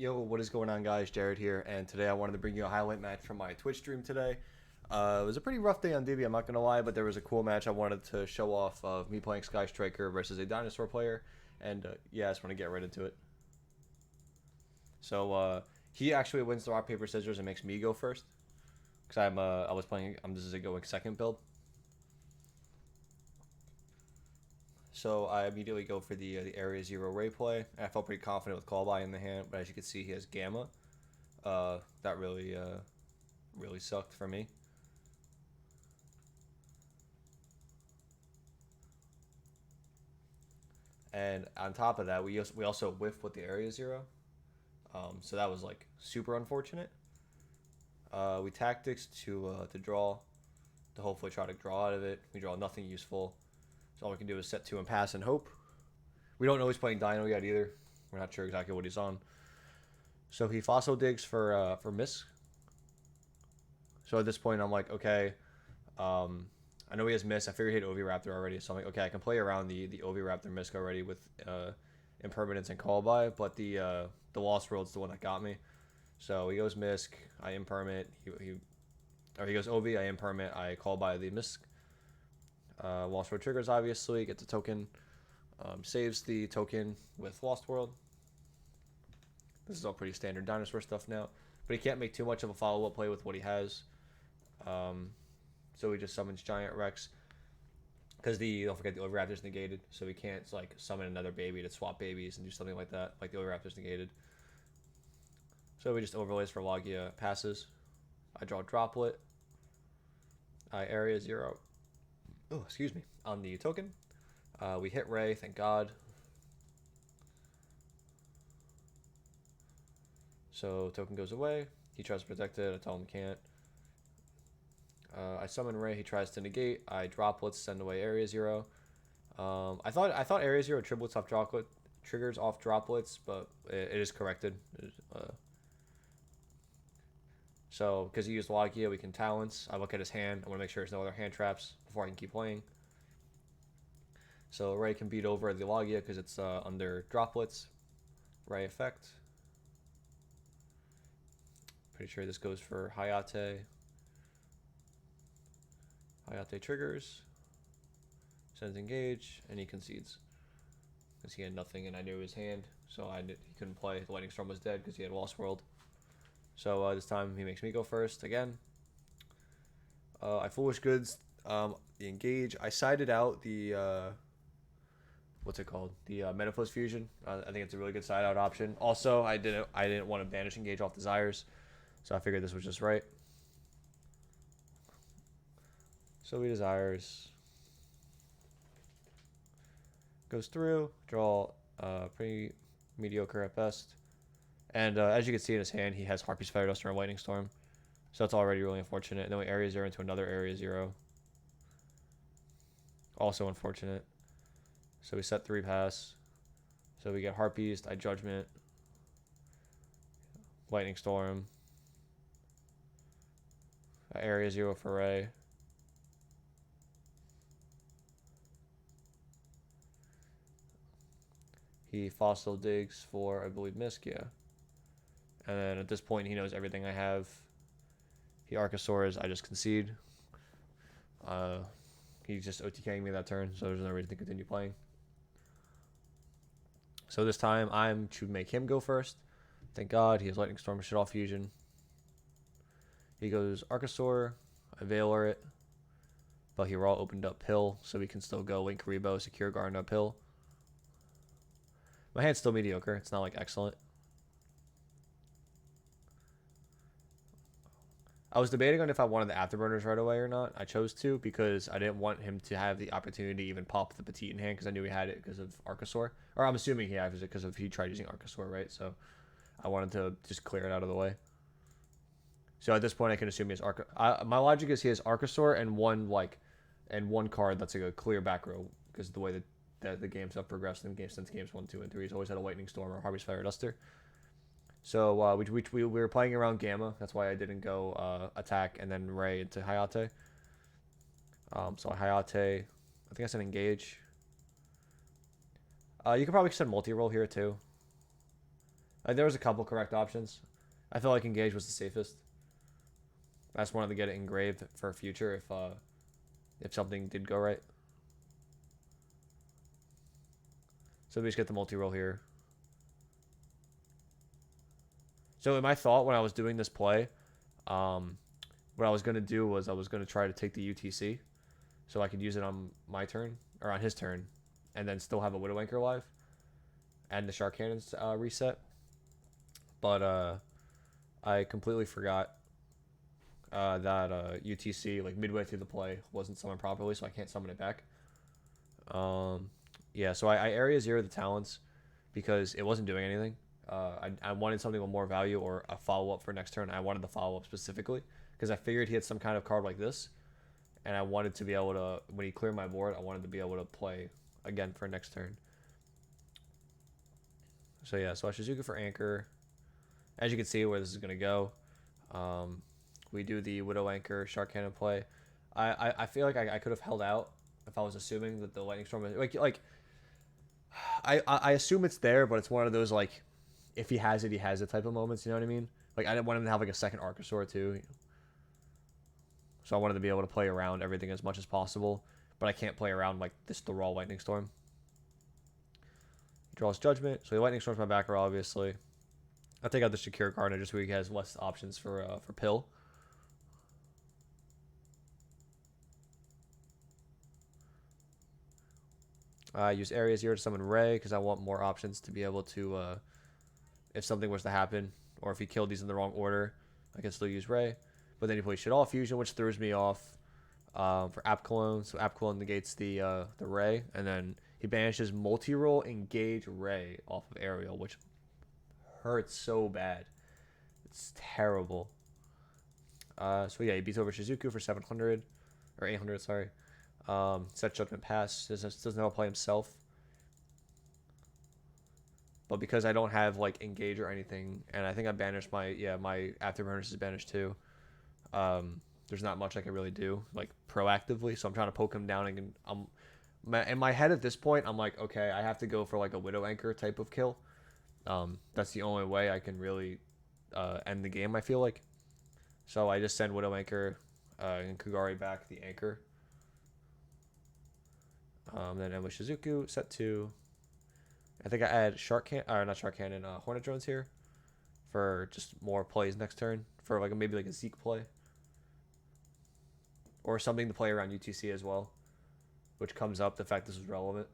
Yo, what is going on, guys? Jared here, and today I wanted to bring you a highlight match from my Twitch stream today. It was a pretty rough day on DB, I'm not gonna lie, but there was a cool match I wanted to show off of me playing Sky Striker versus a dinosaur player, and yeah, I just want to get right into it. So he actually wins the rock paper scissors and makes me go first, because I was playing this is a going second build. So I immediately go for the Area Zero Ray play. And I felt pretty confident with Call By in the hand, but as you can see, he has Gamma. That really sucked for me. And on top of that, we also whiffed with the Area Zero, so that was like super unfortunate. We tactics to draw, to hopefully try to draw out of it. We draw nothing useful, so all we can do is set two and pass and hope. We don't know he's playing Dino yet either. We're not sure exactly what he's on. So he fossil digs for miss. So at this point, I'm like, okay, I know he has miss. I figured he had Oviraptor already, so I'm like, okay, I can play around the Oviraptor Misk already with Impermanence and Call By, but the Lost World's the one that got me. So he goes Misk, I Impermit, he goes Ovi, I Impermit, I Call By the Misk. Lost World triggers, obviously, gets a token, saves the token with Lost World. This is all pretty standard dinosaur stuff now, but he can't make too much of a follow-up play with what he has. So he just summons Giant Rex, because don't forget the Oviraptor's negated, so he can't like summon another baby to swap babies and do something like that, like the Oviraptor's negated. So we just overlays for Logia passes. I draw Droplet. I Area Zero. Oh, excuse me. On the token, we hit Ray. Thank God. So token goes away. He tries to protect it. I tell him can't. I summon Ray. He tries to negate. I Droplets, send away Area Zero. I thought Area Zero triggers off Droplets, but it is corrected. So because he used Logia, we can Talents. I look at his hand. I want to make sure there's no other hand traps before I can keep playing. So Ray can beat over the Logia because it's under Droplets. Ray effect. Pretty sure this goes for Hayate. Hayate triggers, sends engage, and he concedes. Because he had nothing and I knew his hand, so he couldn't play. The Lightning Storm was dead because he had Lost World. So this time he makes me go first again. I Foolish Goods, the engage. I sided out the, what's it called? The Metaphos Fusion. I think it's a really good side out option. Also, I didn't want to banish engage off Desires, so I figured this was just right. So he Desires. Goes through, draw pretty mediocre at best. And as you can see in his hand, he has Harpy's Fire Duster and Lightning Storm. So that's already really unfortunate. And then we Area Zero into another Area Zero. Also unfortunate. So we set 3 pass. So we get Harpies, I Judgment, Lightning Storm, Area Zero for Ray. He Fossil Digs for, I believe, Misk, yeah. And then at this point, he knows everything I have. He Archosaurs, I just concede. He's just OTKing me that turn, so there's no reason to continue playing. So this time, I'm to make him go first. Thank God, he has Lightning Storm, shut off Fusion. He goes Archosaur, I Veiler it. But he raw opened up Pill, so we can still go Link Rebo, Secure Garden up Pill. My hand's still mediocre. It's not like excellent. I was debating on if I wanted the Afterburners right away or not. I chose to because I didn't want him to have the opportunity to even pop the Petite in hand because I knew he had it because of Archosaur. Or I'm assuming he has it because he tried using Archosaur, right? So I wanted to just clear it out of the way. So at this point, I can assume he has Archosaur. My logic is he has Archosaur and one card that's like a clear back row because of the way that the games have progressed since games 1, 2, and 3. He's always had a Lightning Storm or Harvey's Fire Duster. So we were playing around Gamma. That's why I didn't go attack and then Ray into Hayate. So Hayate, I think I said engage. You could probably send multi-roll here too. There was a couple correct options. I felt like engage was the safest. I just wanted to get it engraved for future if something did go right. So we just get the multi-roll here. So in my thought when I was doing this play, what I was going to do was I was going to try to take the UTC so I could use it on my turn, or on his turn, and then still have a Widow Anchor live and the Shark Cannons reset. But I completely forgot that UTC, like midway through the play, wasn't summoned properly, so I can't summon it back. Yeah, so I area zero the talents because it wasn't doing anything. I wanted something with more value or a follow up for next turn. I wanted the follow up specifically because I figured he had some kind of card like this, and I wanted to be able to, when he cleared my board, I wanted to be able to play again for next turn. So yeah, so Shizuku for Anchor. As you can see where this is going to go, we do the Widow Anchor Shark Cannon play. I feel like I could have held out if I was assuming that the Lightning Storm is like I assume it's there, but it's one of those like if he has it, he has it type of moments. You know what I mean? Like I didn't want him to have like a second Archosaur too, so I wanted to be able to play around everything as much as possible. But I can't play around like this the raw Lightning Storm. He draws Judgment, so he Lightning Storms my backer obviously. I'll take out the Shakira Gardner just so he has less options for Pill. I use Area 0 to summon Ray because I want more options to be able to, if something was to happen, or if he killed these in the wrong order, I can still use Ray. But then he plays Shaddoll Fusion, which throws me off for App Clone. So App Clone negates the Ray, and then he banishes Multi-Roll Engage Ray off of Aerial, which hurts so bad. It's terrible. So yeah, he beats over Shizuku for 700, or 800, sorry. Set Judgment Pass. Doesn't know how to play himself. But because I don't have like Engage or anything, and I think I banished my Afterburners is banished too. There's not much I can really do like proactively, so I'm trying to poke him down and in my head at this point I'm like, okay, I have to go for like a Widow Anchor type of kill. That's the only way I can really end the game, I feel like. So I just send Widow Anchor and Kugari back the Anchor. Then end with Shizuku, set 2. I think I add Hornet Drones here for just more plays next turn for like maybe like a Zeke play or something to play around UTC as well, which comes up the fact this is relevant.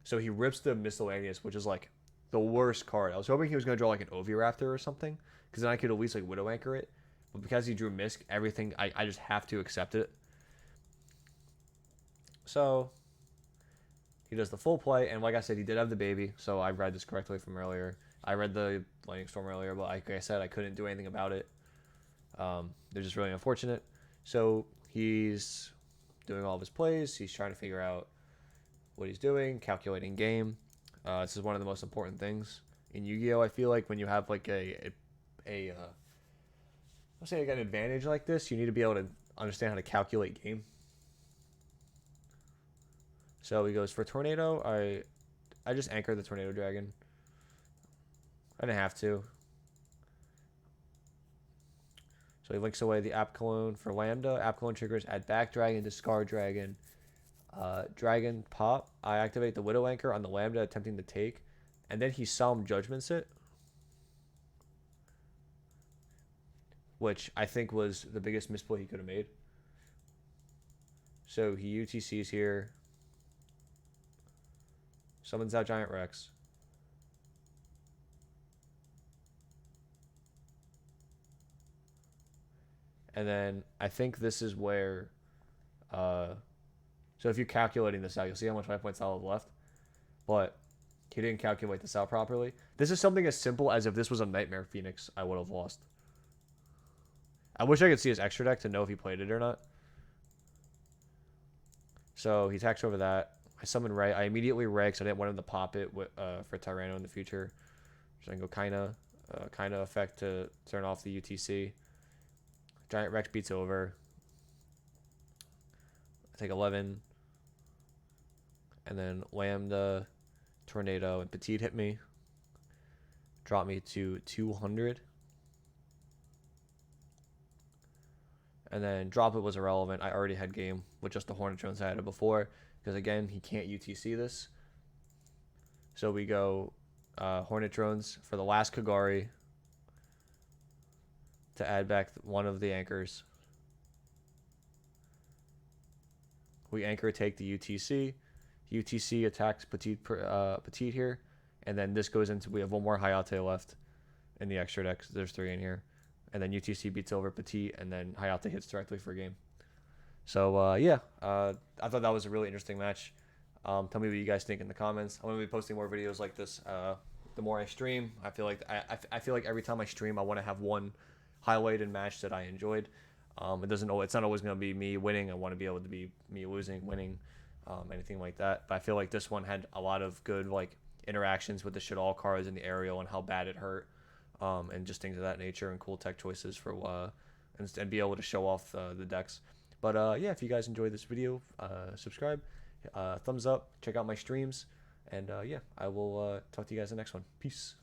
So he rips the Miscellaneous, which is like the worst card. I was hoping he was going to draw like an Oviraptor or something because then I could at least like Widow Anchor it. But because he drew Misk, everything, I just have to accept it. So he does the full play, and like I said, he did have the baby, so I read this correctly from earlier. I read the Lightning Storm earlier, but like I said, I couldn't do anything about it. They're just really unfortunate. So he's doing all of his plays. He's trying to figure out what he's doing, calculating game. This is one of the most important things in Yu-Gi-Oh! I feel like when you have like let's say like an advantage like this, you need to be able to understand how to calculate game. So he goes for Tornado. I just anchored the Tornado Dragon. I didn't have to. So he links away the App Clone for Lambda. App Clone triggers add back Dragon, discard Dragon. Dragon pop. I activate the Widow Anchor on the Lambda attempting to take. And then he Solemn Judgments it. Which I think was the biggest misplay he could have made. So he UTCs here. Summons out Giant Rex. And then I think this is where... so if you're calculating this out, you'll see how much 5 points I'll have left. But he didn't calculate this out properly. This is something as simple as if this was a Nightmare Phoenix, I would have lost. I wish I could see his extra deck to know if he played it or not. So he attacks over that. I summon Ray. I immediately Ray because I didn't want him to pop it for Tyranno in the future. So I can go kind of effect to turn off the UTC. Giant Rex beats over. I take 11. And then Lambda, Tornado, and Petite hit me. drop me to 200. And then drop it was irrelevant. I already had game with just the Hornet drones. I had it before because again he can't UTC this. So we go Hornet drones for the last Kagari to add back one of the anchors. We anchor take the UTC. UTC attacks Petite here, and then this goes into, we have one more Hayate left in the extra deck. There's 3 in here, and then UTC beats over Petite, and then Hayate hits directly for game. So yeah, I thought that was a really interesting match. Tell me what you guys think in the comments. I'm gonna be posting more videos like this. The more I stream, I feel like I feel like every time I stream, I want to have one highlighted match that I enjoyed. It's not always gonna be me winning. I want to be able to be me losing, winning, anything like that. But I feel like this one had a lot of good like interactions with the shit all cards in the aerial and how bad it hurt, and just things of that nature and cool tech choices for and be able to show off the decks. But yeah, if you guys enjoyed this video, subscribe, thumbs up, check out my streams, and yeah, I will talk to you guys in the next one. Peace.